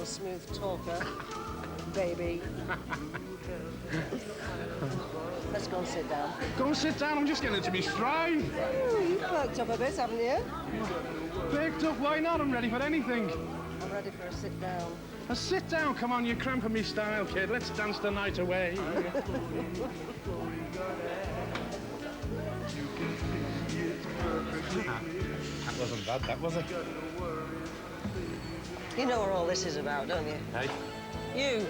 smooth talker, baby. Let's go and sit down. Go and sit down, I'm just getting into me stride. Ooh, you've perked up a bit, haven't you? Picked up, why not? I'm ready for anything. I'm ready for a sit down. A sit down? Come on, you're cramping me style, kid. Let's dance the night away. That wasn't bad, that was it? You know what all this is about, don't you? Hey? You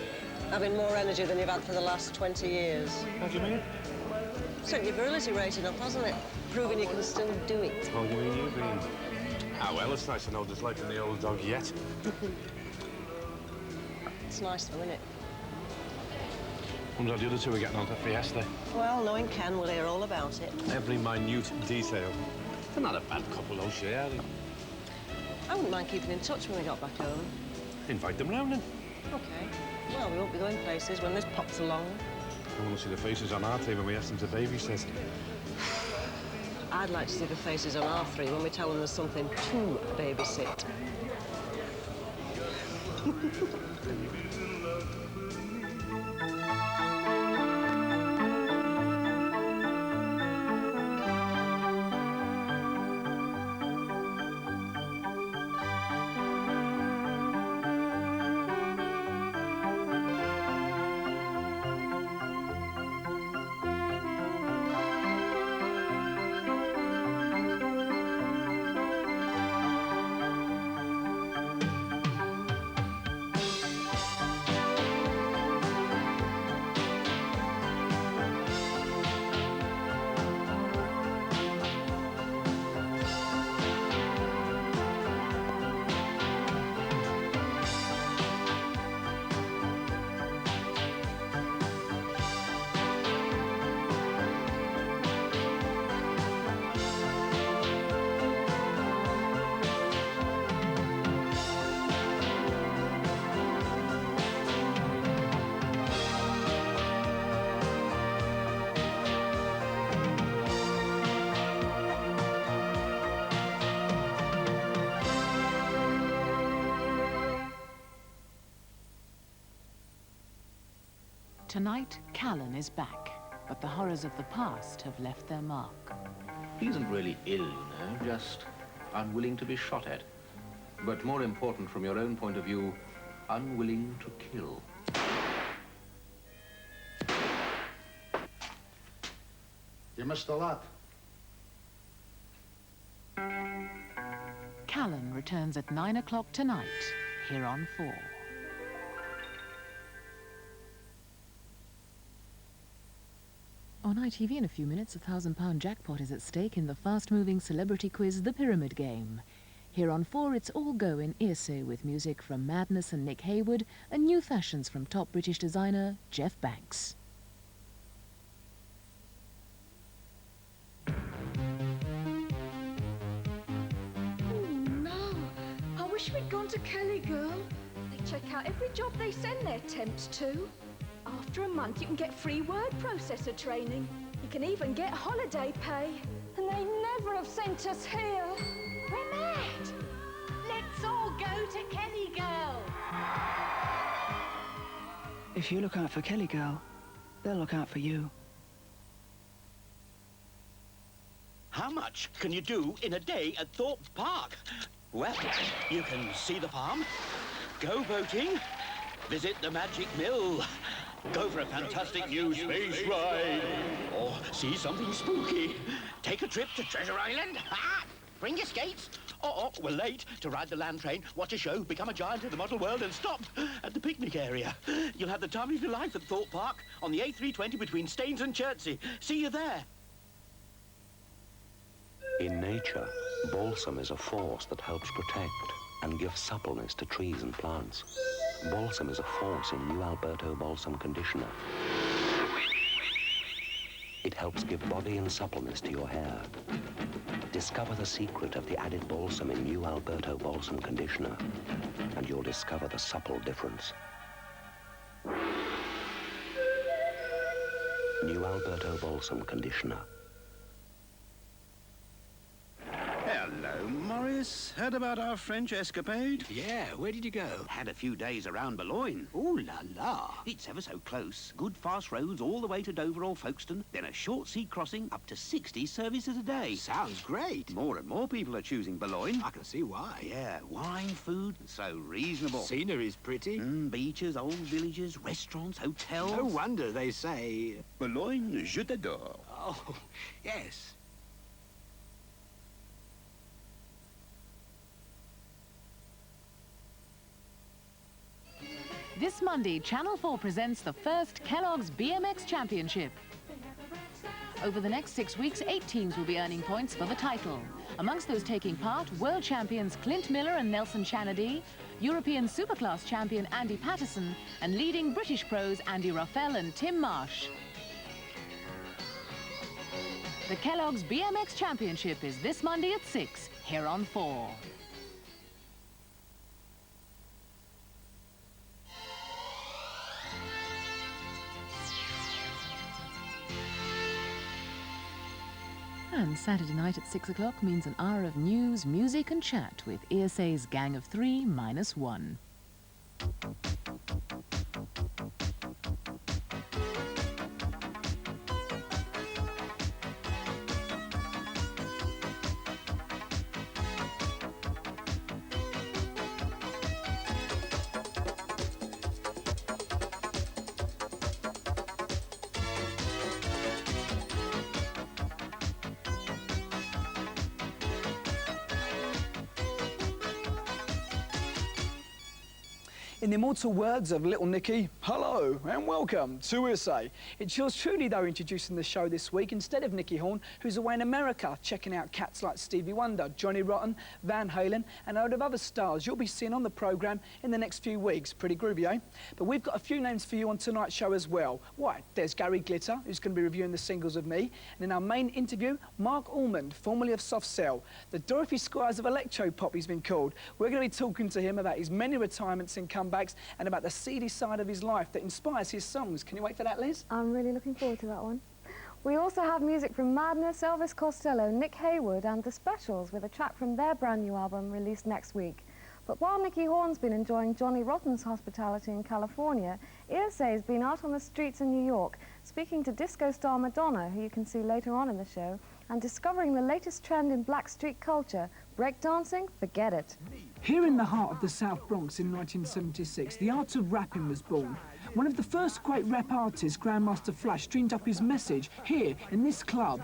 having more energy than you've had for the last 20 years. What do you mean? Sent your virility rating up, hasn't it? Proving you can still do it. Oh, you mean you being... Ah, well, it's nice to know there's life in the old dog yet. It's nice though, isn't it? Wonder how the other two are getting on to Fiesta. Well, knowing Ken, we'll hear all about it. Every minute detail. They're not a bad couple, though, she, are they? I wouldn't mind keeping in touch when we got back home. Invite them round then. OK. Well, we won't be going places when this pops along. I want to see the faces on our team when we ask them to babysit. I'd like to see the faces on our three when we tell them there's something to babysit. Tonight, Callan is back, but the horrors of the past have left their mark. He isn't really ill, you know, just unwilling to be shot at. But more important from your own point of view, unwilling to kill. You missed a lot. Callan returns at 9 o'clock tonight, here on 4. On ITV in a few minutes, a £1,000 jackpot is at stake in the fast-moving celebrity quiz, The Pyramid Game. Here on 4, it's all go in Earsay with music from Madness and Nick Haywood and new fashions from top British designer Jeff Banks. Oh, no. I wish we'd gone to Kelly Girl. They check out every job they send their temps to. After a month, you can get free word processor training. You can even get holiday pay. And they never have sent us here. We're mad. Let's all go to Kelly Girl. If you look out for Kelly Girl, they'll look out for you. How much can you do in a day at Thorpe Park? Well, you can see the farm, go boating, visit the Magic Mill, go for a fantastic new space ride, or see something spooky. Take a trip to Treasure Island. Ha! Bring your skates. Or, we're late to ride the land train, watch a show, become a giant in the model world, and stop at the picnic area. You'll have the time of your life at Thorpe Park on the A320 between Staines and Chertsey. See you there. In nature, balsam is a force that helps protect and give suppleness to trees and plants. Balsam is a force in New Alberto Balsam Conditioner. It helps give body and suppleness to your hair. Discover the secret of the added balsam in New Alberto Balsam Conditioner, and you'll discover the supple difference. New Alberto Balsam Conditioner. Hello, Mario. Yes, heard about our French escapade? Yeah, where did you go? Had a few days around Boulogne. Ooh la la. It's ever so close. Good fast roads all the way to Dover or Folkestone, then a short sea crossing up to 60 services a day. Sounds great. More and more people are choosing Boulogne. I can see why. Yeah, wine, food, so reasonable. Scenery's pretty. Beaches, old villages, restaurants, hotels. No wonder they say... Boulogne, je t'adore. Oh, yes. This Monday, Channel 4 presents the first Kellogg's BMX Championship. Over the next 6 weeks, 8 teams will be earning points for the title. Amongst those taking part, world champions Clint Miller and Nelson Chanady, European Superclass champion Andy Patterson, and leading British pros Andy Ruffell and Tim Marsh. The Kellogg's BMX Championship is this Monday at 6, here on 4. And Saturday night at 6 o'clock means an hour of news, music and chat with ESA's Gang of 3 minus 1. In the immortal words of Little Nicky, hello and welcome to ESA. It's yours truly, though, introducing the show this week instead of Nicky Horn, who's away in America checking out cats like Stevie Wonder, Johnny Rotten, Van Halen, and a load of other stars you'll be seeing on the programme in the next few weeks. Pretty groovy, eh? But we've got a few names for you on tonight's show as well. Why, there's Gary Glitter, who's going to be reviewing the singles of me, and in our main interview, Mark Almond, formerly of Soft Cell, the Dorothy Squires of electropop he's been called. We're going to be talking to him about his many retirements and comebacks and about the seedy side of his life that inspires his songs. Can you wait for that, Liz? I'm really looking forward to that one. We also have music from Madness, Elvis Costello, Nick Haywood and The Specials with a track from their brand new album released next week. But while Nicky Horn's been enjoying Johnny Rotten's hospitality in California, ESA has been out on the streets in New York speaking to disco star Madonna, who you can see later on in the show, and discovering the latest trend in black street culture, breakdancing, forget it. Here in the heart of the South Bronx in 1976, the art of rapping was born. One of the first great rap artists, Grandmaster Flash, streamed up his message here in this club.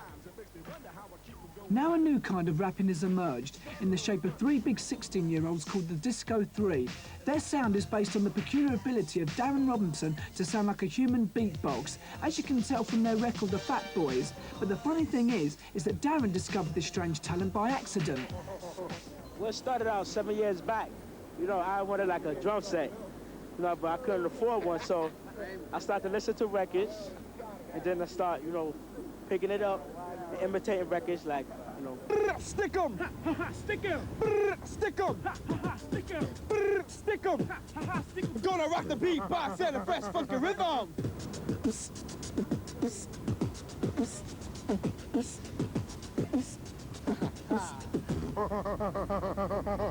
Now a new kind of rapping has emerged in the shape of 3 big 16-year-olds called the Disco 3. Their sound is based on the peculiar ability of Darren Robinson to sound like a human beatbox, as you can tell from their record, The Fat Boys. But the funny thing is that Darren discovered this strange talent by accident. Well, it started out 7 years back. You know, I wanted like a drum set, you know, but I couldn't afford one, so I started to listen to records, and then I start, you know, picking it up and imitating records like, you know. Stick 'em! Stick 'em! Stick 'em! Stick 'em! Stick 'em! Gonna rock the beatbox and the best funky rhythm!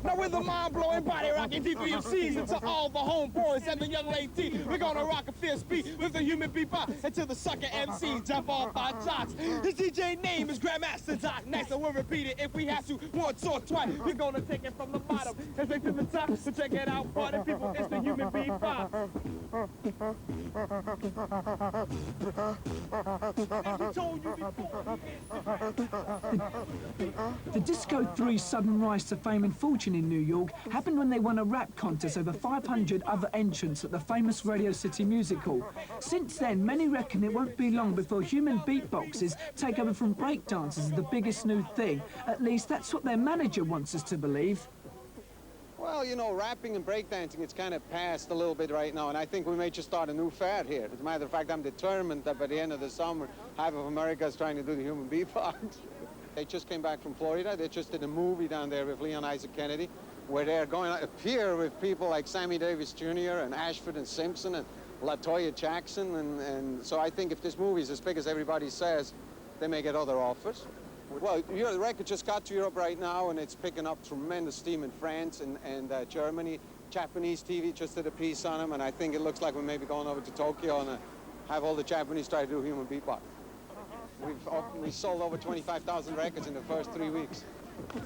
Now with the mind-blowing body rocking D3MCs and to all the homeboys and the young ladies, we're gonna rock a fierce beat with the human beatbox until the sucker MCs jump off our shots. His DJ name is Grandmaster Doc. Next, and we'll repeat it if we have to once or twice. We're gonna take it from the bottom and straight to the top. So check it out, party people, it's the human beatbox. The Disco 3's sudden rise to fame and fortune in New York happened when they won a rap contest over 500 other entrants at the famous Radio City Music Hall. Since then, many reckon it won't be long before human beatboxes take over from breakdancers as the biggest new thing. At least that's what their manager wants us to believe. Well, you know, rapping and breakdancing, it's kind of past a little bit right now, and I think we may just start a new fad here. As a matter of fact, I'm determined that by the end of the summer, half of America is trying to do the human beatbox. They just came back from Florida. They just did a movie down there with Leon Isaac Kennedy, where they're going to appear with people like Sammy Davis Jr. and Ashford and Simpson and LaToya Jackson. And so I think if this movie is as big as everybody says, they may get other offers. Well, the record just got to Europe right now, and it's picking up tremendous steam in France and Germany. Japanese TV just did a piece on him, and I think it looks like we may be going over to Tokyo and have all the Japanese try to do human beatbox. We sold over 25,000 records in the first 3 weeks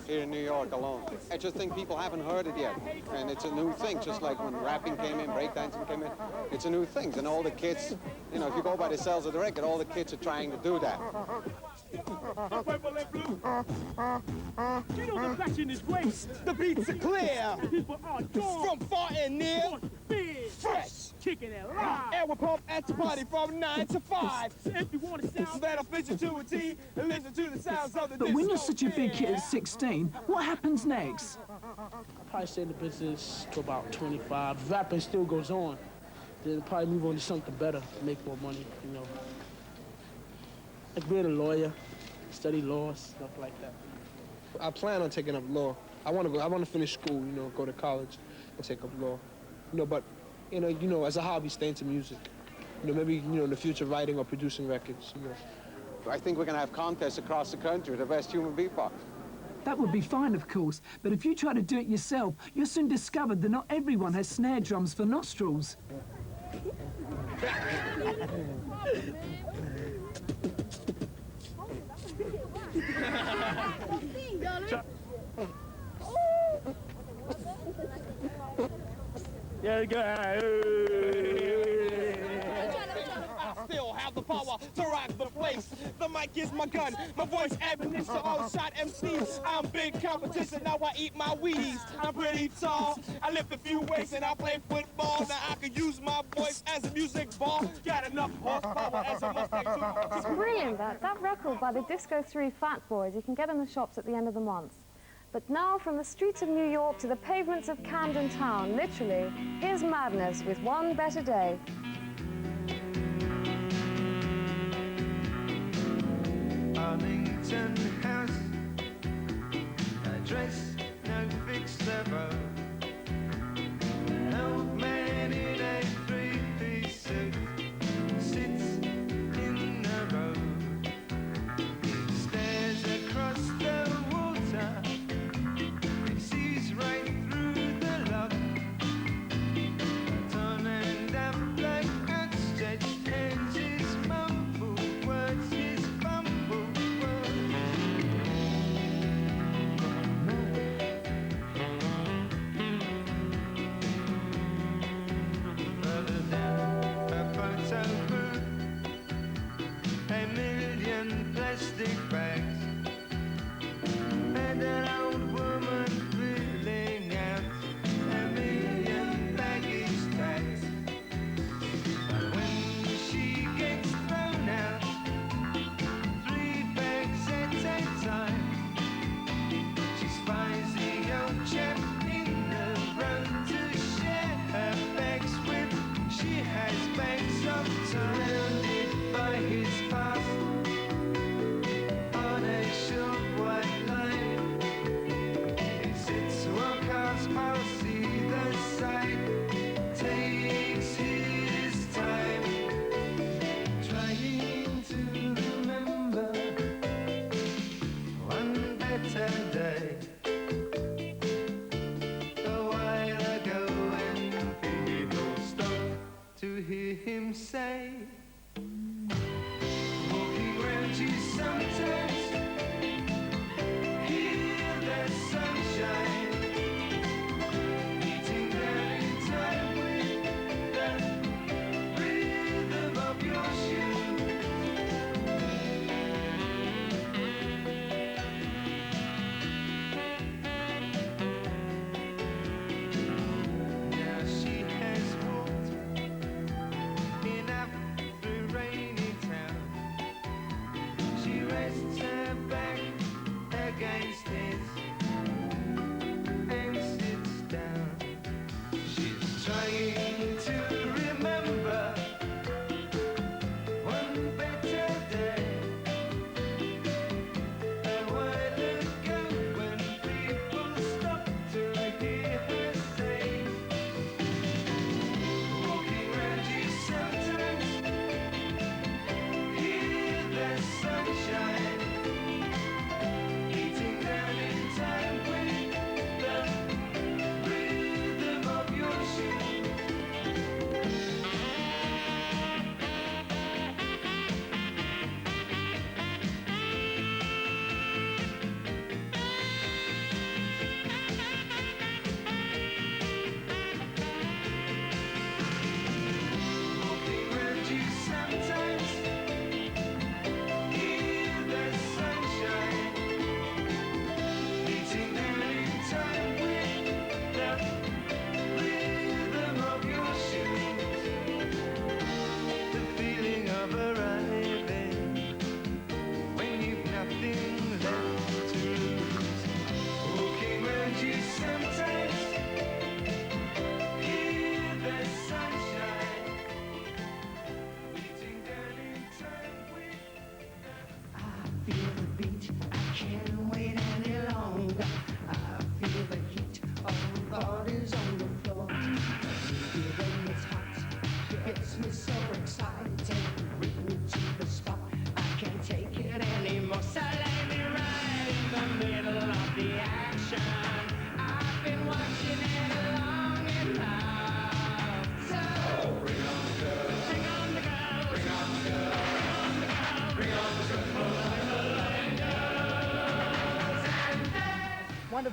here in New York alone. I just think people haven't heard it yet, and it's a new thing, just like when rapping came in, breakdancing came in. It's a new thing, and all the kids, you know, if you go by the sales of the record, all the kids are trying to do that. Purple and blue. You know the fashion is great. The beats are clear. People are gone. From far and near. Fresh. Kicking it live. And we pump at the party from 9 to 5. So if you want to sound better, listen to a T and listen to the sounds of the But when you're such a big kid at 16, what happens next? I'll probably stay in the business to about 25. Rapping still goes on. Then probably move on to something better, make more money, you know. Like being a lawyer, study law, stuff like that. I plan on taking up law. I want to finish school, you know, go to college and take up law. You know, but, you know, as a hobby, stay into music. You know, maybe, you know, in the future, writing or producing records, you know. I think we're going to have contests across the country with the best human beatbox. That would be fine, of course, but if you try to do it yourself, you'll soon discover that not everyone has snare drums for nostrils. Yeah, go. I still have the power to rock the place. The mic is my gun, my voice ammunition, all shot MCs. I'm big competition, now I eat my Wheaties. I'm pretty tall, I lift a few weights and I play football. Now I can use my voice as a music ball. Got enough horsepower as a Mustang too. It's brilliant, that record by the Disco 3 Fat Boys you can get in the shops at the end of the month. But now, from the streets of New York to the pavements of Camden Town, literally, here's Madness with One Better Day. Arlington House, address no fixed level. An old man in a three-piece suit sits in the road. He stares across the water. He sees right through the lock. Torn and up like outstretched hands, his mumbled words, his fumbled words. Further down a photo booth, a million plastic bags, and an old woman filling out a million baggage tags. But when she gets thrown out, 3 bags at a time, she spies the old chap in the road to share her bags with. She has bags of surrounded by his past on a short white line. He sits while cars pass either side, takes his time, trying to remember one better day. A while ago when people stopped to hear him say, walking round you sometimes hear the sunshine beating down in time with the rhythm of your shoe. Now she has walked in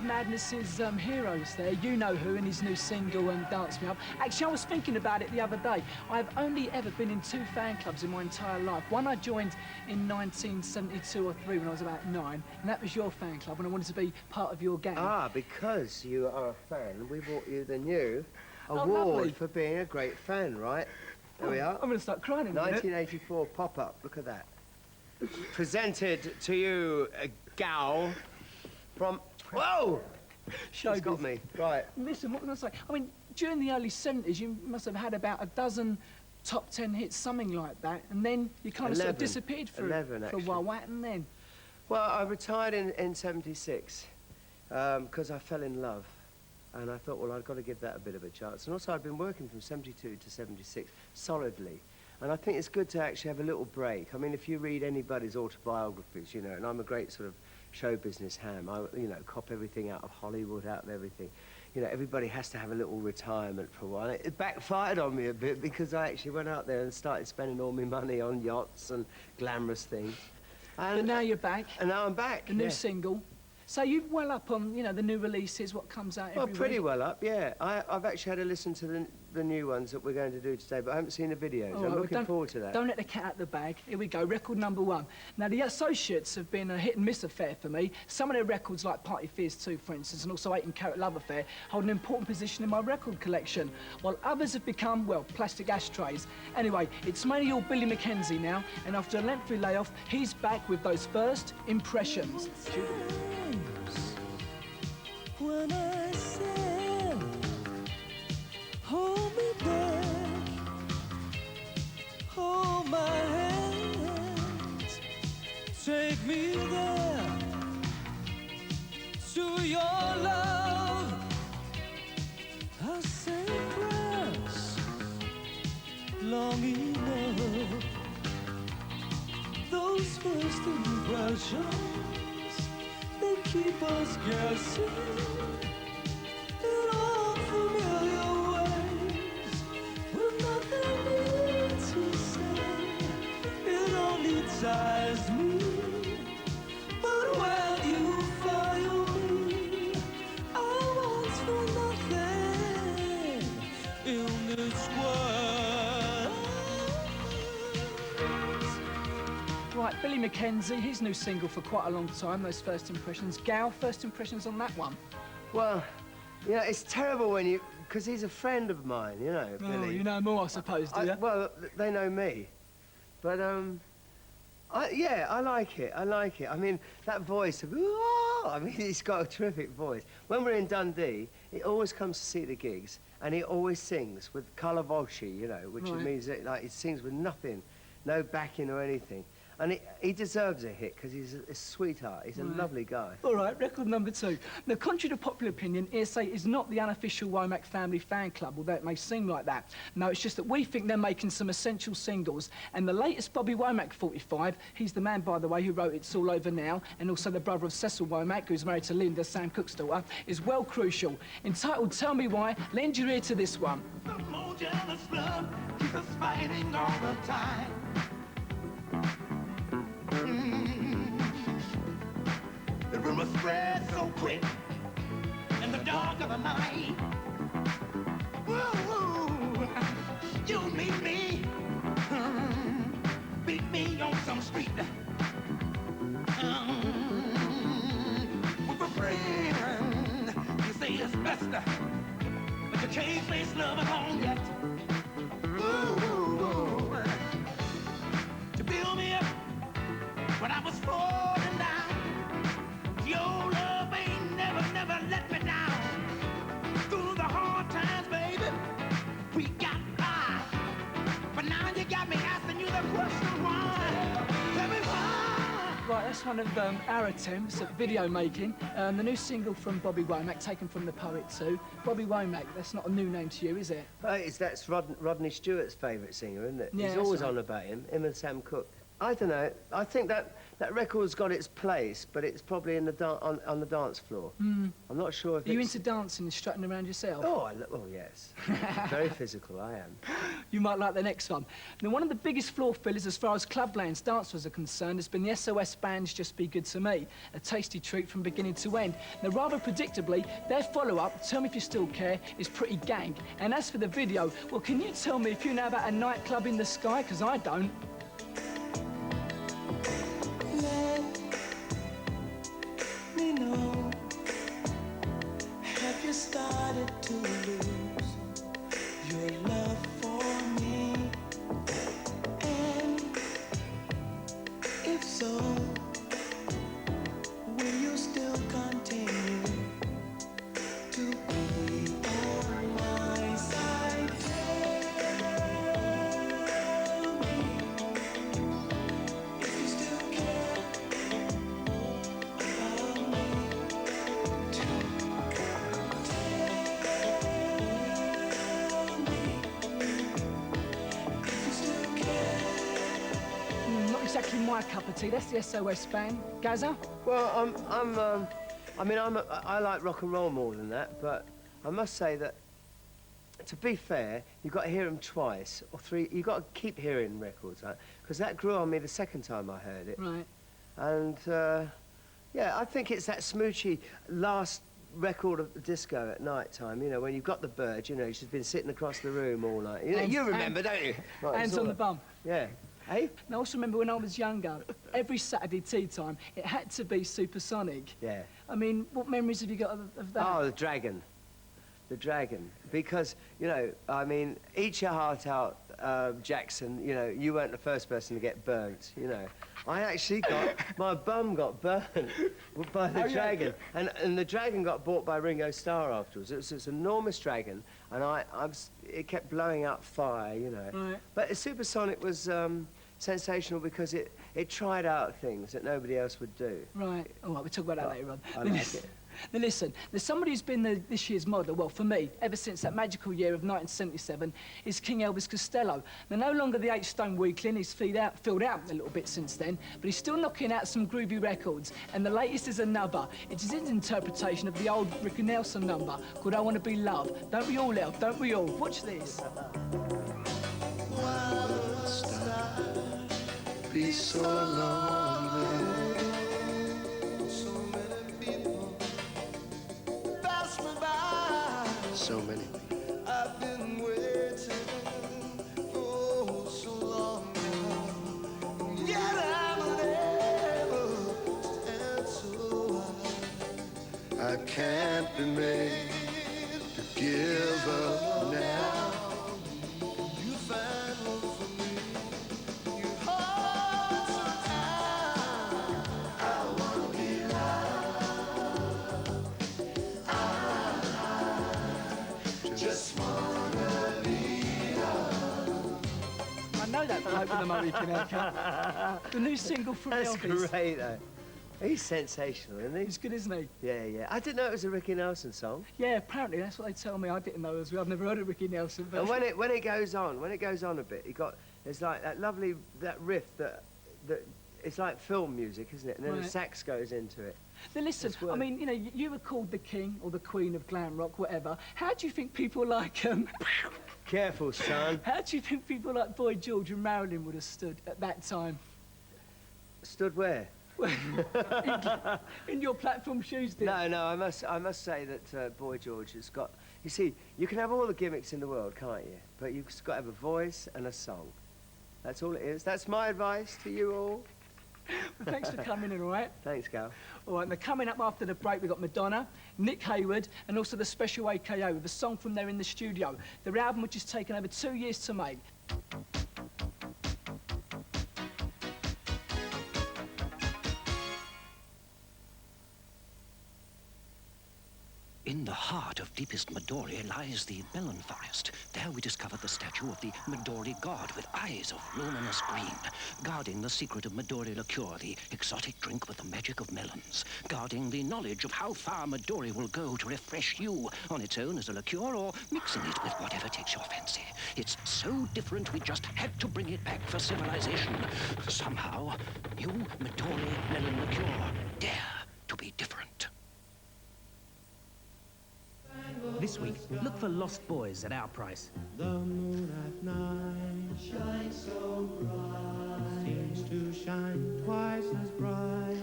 Madness's heroes there, You Know Who, in his new single, Dance Me Up. Actually, I was thinking about it the other day. I've only ever been in 2 fan clubs in my entire life. One I joined in 1972 or 3 when I was about 9, and that was your fan club, and I wanted to be part of your gang. Ah, because you are a fan, we brought you the new award lovely. for being a great fan, right? There we are. I'm going to start crying in a minute. 1984 pop-up, look at that. Presented to you, a gal from... Whoa! She's got me, right. Listen, what can I say? I mean, during the early 70s, you must have had about a dozen top 10 hits, something like that, and then you kind of sort of disappeared for a while. What happened then? Well, I retired in 76 because I fell in love, and I thought, well, I've got to give that a bit of a chance. And also, I'd been working from 72 to 76 solidly, and I think it's good to actually have a little break. I mean, if you read anybody's autobiographies, you know, and I'm a great sort of show business ham, I, you know, cop everything out of Hollywood, out of everything. You know, everybody has to have a little retirement for a while. It backfired on me a bit because I actually went out there and started spending all my money on yachts and glamorous things. And but now you're back. And now I'm back. The new single. So you're well up on, you know, the new releases, what comes out every week? Pretty well up, yeah. I've actually had to listen to the new ones that we're going to do today, but I haven't seen the videos. I'm looking forward to that. Don't let the cat out the bag. Here we go, record number 1. Now, the Associates have been a hit-and-miss affair for me. Some of their records, like Party Fears 2, for instance, and also 18 Carat Love Affair, hold an important position in my record collection, while others have become, well, plastic ashtrays. Anyway, it's mainly all Billy Mackenzie now, and after a lengthy layoff, he's back with those first impressions. When I said, hold me back, hold my hands, take me there to your love. I say prayers long enough. Those first impressions, they keep us guessing in all familiar ways, with nothing new to say. It only ties me, but when you fire me, I want for nothing in this world. Right, Billy Mackenzie, his new single for quite a long time, those first impressions. Gal, first impressions on that one? Well, you know, it's terrible when you... because he's a friend of mine, you know, Billy. Oh, you know more, I suppose, do you? Well, they know me. But, yeah, I like it, I like it. I mean, that voice of... I mean, he's got a terrific voice. When we're in Dundee, he always comes to see the gigs, and he always sings with colour voce, you know, which means that, like, he sings with nothing, no backing or anything. And he deserves a hit, because he's a sweetheart. He's a lovely guy. All right, record number 2. Now, contrary to popular opinion, ESA is not the unofficial Womack family fan club, although it may seem like that. No, it's just that we think they're making some essential singles, and the latest Bobby Womack 45, he's the man, by the way, who wrote It's All Over Now, and also the brother of Cecil Womack, who's married to Linda, Sam Cooke's daughter, is well crucial. Entitled Tell Me Why, lend your ear to this one. The more jealous love keeps us fighting all the time. The rumors spread so quick in the dark of the night. Woo, you meet me, beat me on some street. With a friend, you say it's best, but you can't place love alone yet. Ooh, to build me up when I was falling down. Your love ain't never let me down. Through the hard times, baby, we got by. But now you got me asking you the question why. Tell me why. Right, that's one of our attempts at video making. The new single from Bobby Womack, taken from the poet too. Bobby Womack, that's not a new name to you, is it? That's Rodney Stewart's favourite singer, isn't it? Yeah, He's always on about him and Sam Cooke. I don't know. I think that record's got its place, but it's probably in the on the dance floor. I'm not sure if Are you into dancing and strutting around yourself? Oh, yes. Very physical, I am. You might like the next one. Now, one of the biggest floor fillers as far as clublands dancers are concerned has been the SOS Band's Just Be Good to Me, a tasty treat from beginning to end. Now, rather predictably, their follow-up, Tell Me If You Still Care, is pretty gank. And as for the video, well, can you tell me if you know about a nightclub in the sky? Because I don't. Me know, have you started to lose your love for me? And if so, will you still continue to be on my side? Tell me if you still care. Not exactly my cup of tea. That's the SOS Band. Gaza? Well, I like rock and roll more than that, but I must say that, to be fair, you've got to hear them twice or three. You've got to keep hearing records, right? Because that grew on me the second time I heard it. Right. And, yeah, I think it's that smoochy last record of the disco at night time, you know, when you've got the bird, you know, she's been sitting across the room all night. You know, you remember, don't you? Right, Hands on the bum. Yeah. Hey? And I also remember when I was younger, every Saturday tea time, it had to be Supersonic. Yeah. I mean, what memories have you got of that? Oh, the Dragon. The Dragon. Because, you know, I mean, eat your heart out, Jackson, you know, you weren't the first person to get burnt, you know. I actually my bum got burnt by the Dragon. And the Dragon got bought by Ringo Starr afterwards. It was this enormous dragon, and it kept blowing out fire, you know. Right. But Supersonic was sensational because it tried out things that nobody else would do. Right. All right, we'll talk about that later on. I like it. Now listen, there's somebody who's been this year's model, well, for me, ever since that magical year of 1977, is King Elvis Costello. Now, no longer the H-Stone Weekly, he's filled out a little bit since then, but he's still knocking out some groovy records, and the latest is a number. It is his interpretation of the old Ricky Nelson number called I Want to Be Loved. Don't we all, love? Don't we all? Watch this. Be so lonely. So many. I've been waiting for so long now. Yet I'm unable to answer why I can't be made to give up now. You find one for me. You hold so tight. I wanna be loved. Just wanna be loved. I know that bloke with the Mohican haircut. The new single from That's Elvis. great, though. He's sensational, isn't he? He's good, isn't he? Yeah, yeah. I didn't know it was a Ricky Nelson song. Yeah, apparently, that's what they tell me. I didn't know as well. I've never heard of Ricky Nelson. But And when it goes on a bit, there's like that lovely riff that it's like film music, isn't it? And then the Right. sax goes into it. Now listen, I mean, you know, you were called the king or the queen of glam rock, whatever. How do you think people like Careful, son. How do you think people like Boy George and Marilyn would have stood at that time? Stood where? in your platform shoes, dear. No, I must say that Boy George has got. You see, you can have all the gimmicks in the world, can't you? But you've just got to have a voice and a song. That's all it is. That's my advice to you all. Well, thanks for coming in, all right? Thanks, Gal. All right, now coming up after the break, we've got Madonna, Nick Hayward, and also the Special AKO with a song from there in the studio. Their album, which has taken over 2 years to make. In the heart of deepest Midori lies the melon forest. There we discovered the statue of the Midori god with eyes of luminous green, guarding the secret of Midori liqueur, the exotic drink with the magic of melons, guarding the knowledge of how far Midori will go to refresh you on its own as a liqueur or mixing it with whatever takes your fancy. It's so different we just had to bring it back for civilization. Somehow, you, Midori Melon Liqueur, dare to be different. This week, look for Lost Boys at our price. The moon at night shines so bright, seems to shine twice as bright.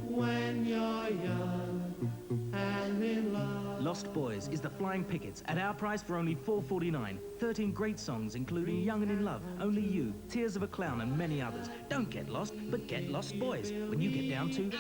When you're young and in love. Lost Boys is the Flying Pickets at our price for only $4.49. 13 great songs including Young and in Love, Only You, Tears of a Clown and many others. Don't get lost, but get Lost Boys when you get down to...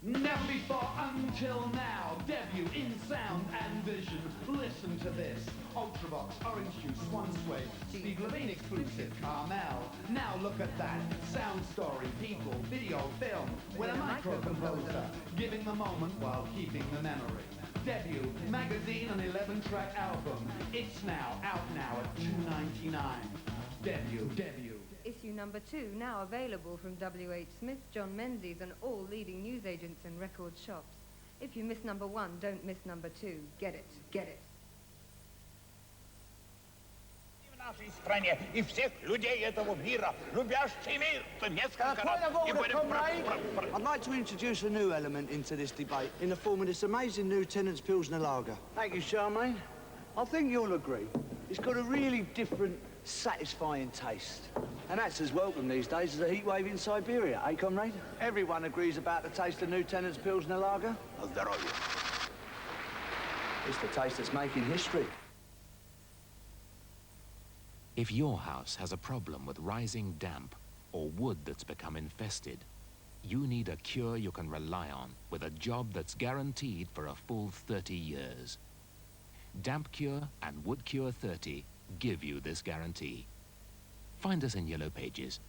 Never before until now, debut in sound and vision. Listen to this. Ultravox, Orange Juice, Swan Sway, Steve Levine exclusive, Carmel. Now look at that. Sound story, people, video, film, with a micro composer, giving the moment while keeping the memory. Debut, magazine and 11-track album. It's now, out now at $2.99. Debut. Issue number 2, now available from W.H. Smith, John Menzies, and all leading newsagents and record shops. If you miss number 1, don't miss number 2. Get it, get it. нашей стране и всех людей этого мира, любящий мир, то несколько раз... I'd like to introduce a new element into this debate in the form of this amazing new Tennent's Pilsner Lager. Thank you, Charmaine. I think you'll agree. It's got a really different, satisfying taste. And that's as welcome these days as a heat wave in Siberia, eh, comrade? Everyone agrees about the taste of new Tennent's Pilsner Lager. It's the taste that's making history. If your house has a problem with rising damp or wood that's become infested, you need a cure you can rely on with a job that's guaranteed for a full 30 years. Damp Cure and Wood Cure 30 give you this guarantee. Find us in Yellow Pages.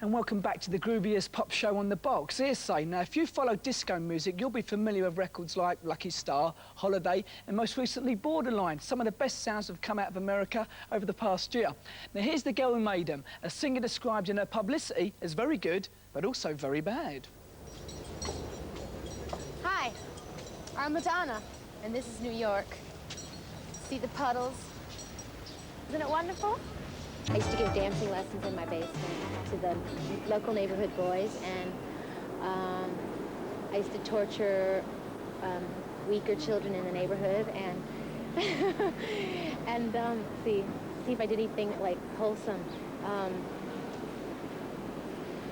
And welcome back to the grooviest pop show on the box, Hearsay. Now, if you follow disco music, you'll be familiar with records like Lucky Star, Holiday, and most recently Borderline. Some of the best sounds have come out of America over the past year. Now, here's the girl who made them, a singer described in her publicity as very good, but also very bad. Hi, I'm Madonna, and this is New York. See the puddles? Isn't it wonderful? I used to give dancing lessons in my basement to the local neighborhood boys, and I used to torture weaker children in the neighborhood, and and see if I did anything like wholesome.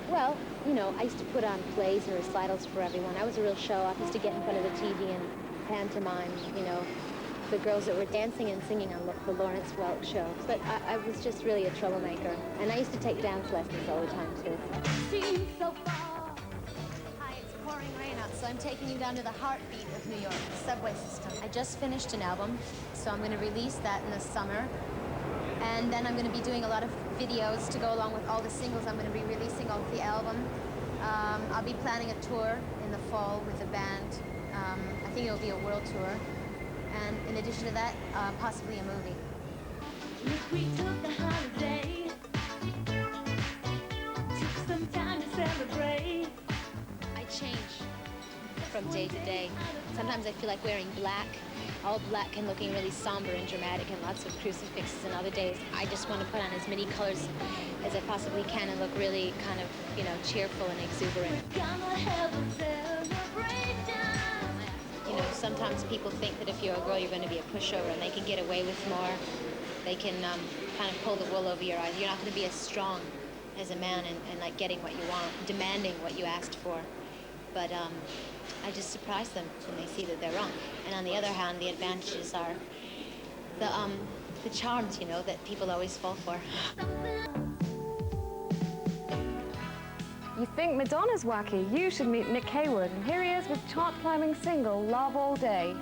Well, you know, I used to put on plays and recitals for everyone. I was a real show-off. I used to get in front of the TV and pantomime, you know, the girls that were dancing and singing on the Lawrence Welk show. But I was just really a troublemaker. And I used to take dance lessons all the time, too. So far. Hi, it's pouring rain out, so I'm taking you down to the heartbeat of New York, the subway system. I just finished an album, so I'm going to release that in the summer. And then I'm going to be doing a lot of videos to go along with all the singles I'm going to be releasing off the album. I'll be planning a tour in the fall with the band. I think it'll be a world tour. And in addition to that, possibly a movie. If we took a holiday, took some time to celebrate. I change from day to day. Sometimes I feel like wearing black, all black and looking really somber and dramatic and lots of crucifixes, and other days I just want to put on as many colors as I possibly can and look really kind of, you know, cheerful and exuberant. We're gonna have a celebration. You know, sometimes people think that if you're a girl, you're going to be a pushover, and they can get away with more. They can kind of pull the wool over your eyes. You're not going to be as strong as a man and like getting what you want, demanding what you asked for. But I just surprise them when they see that they're wrong. And on the other hand, the advantages are the charms, you know, that people always fall for. You think Madonna's wacky? You should meet Nick Haywood. And here he is with chart-climbing single, Love All Day.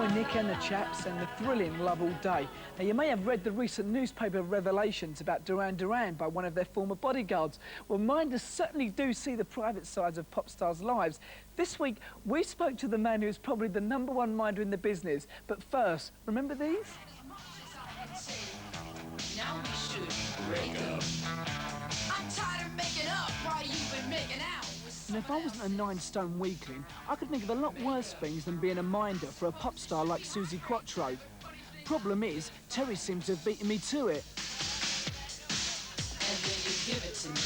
Boy Nick and the Chaps and the thrilling Love All Day. Now, you may have read the recent newspaper revelations about Duran Duran by one of their former bodyguards. Well, minders certainly do see the private sides of pop stars' lives. This week, we spoke to the man who is probably the #1 minder in the business. But first, remember these? Now we should break up. I'm tired of making up while you've been making out. And if I wasn't a 9-stone weakling, I could think of a lot worse things than being a minder for a pop star like Susie Quattro. Problem is, Terry seems to have beaten me to it. And then you give it to me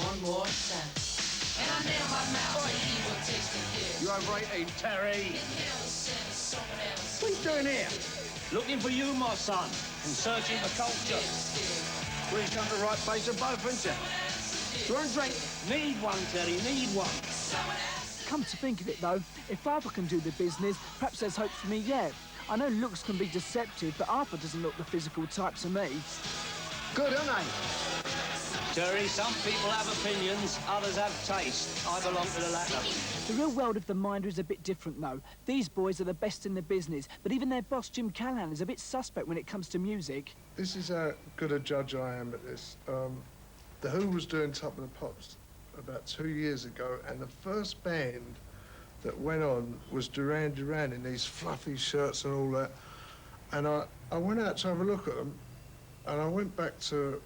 one more time. And I nail my mouth and he will taste it. You over 18, Terry? What are you doing here? Looking for you, my son, and searching for culture. Well, you've come to the right place of both, haven't you? You want a drink? Need one, Terry, need one. Come to think of it, though, if Arthur can do the business, perhaps there's hope for me yet. I know looks can be deceptive, but Arthur doesn't look the physical type to me. Good, aren't they? Terry, some people have opinions, others have taste. I belong to the latter. The real world of the minder is a bit different, though. These boys are the best in the business, but even their boss, Jim Callahan, is a bit suspect when it comes to music. This is how good a judge I am at this. The Who was doing Top of the Pops about 2 years ago, and the first band that went on was Duran Duran in these fluffy shirts and all that. And I went out to have a look at them, and I went back to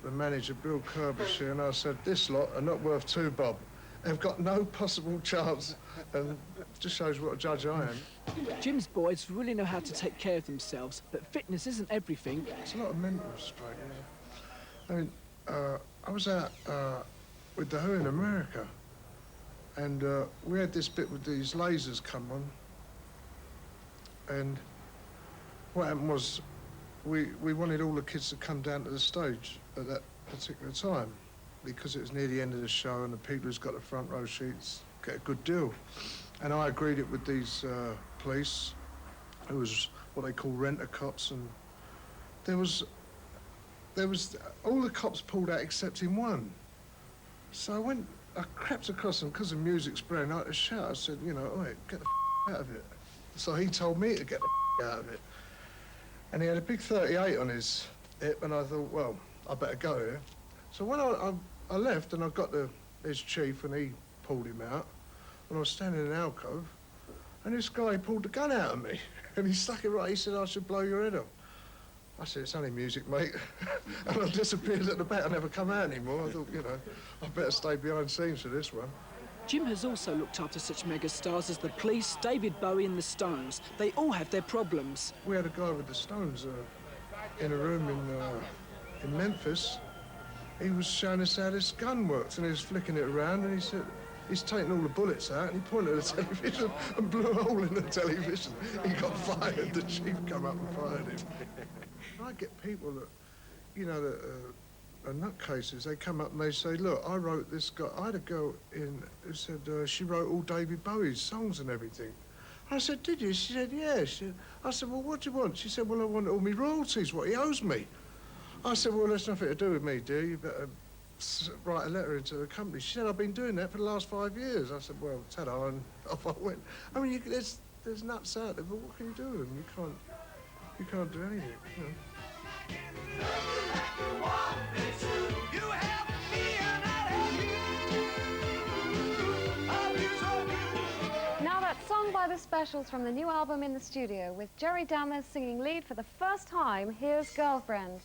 the manager, Bill Kerbershire, and I said, this lot are not worth 2 bob. They've got no possible chance, and it just shows what a judge I am. Jim's boys really know how to take care of themselves, but fitness isn't everything. It's a lot of mental strain, yeah. I mean, I was out with the Who in America, and we had this bit with these lasers come on, and what happened was we wanted all the kids to come down to the stage at that particular time because it was near the end of the show and the people who's got the front row seats get a good deal. And I agreed it with these police, who was what they call rent-a-cops, and there was all the cops pulled out except in one. So I crept across them because the music's playing. I had to shout. I said, you know, oi, get the out of it. So he told me to get the out of it. And he had a big 38 on his hip, and I thought, well, I better go here. So when I left and I got his chief, and he pulled him out, and I was standing in an alcove, and this guy pulled the gun out of me, and he stuck it right. He said, I should blow your head off. I said, it's only music, mate. And I disappeared at the back. I never come out anymore. I thought, you know, I better stay behind scenes for this one. Jim has also looked after such megastars as the Police, David Bowie and the Stones. They all have their problems. We had a guy with the Stones in a room in Memphis. He was showing us how this gun works, and he was flicking it around, and he said, he's taking all the bullets out, and he pointed at the television and blew a hole in the television. He got fired. The chief come up and fired him. I get people that, you know, that are nutcases. They come up and they say, look, I wrote this guy. I had a girl in who said she wrote all David Bowie's songs and everything. I said, did you? She said, yeah. I said, well, what do you want? She said, well, I want all my royalties, what he owes me. I said, well, that's nothing to do with me, dear. You better write a letter into the company. She said, I've been doing that for the last 5 years. I said, well, ta-da, and off I went. I mean, there's nuts out there, but what can you do with them? You can't do anything, you know. Now that song by the Specials from the new album In the Studio, with Jerry Dammers singing lead for the first time, here's Girlfriend.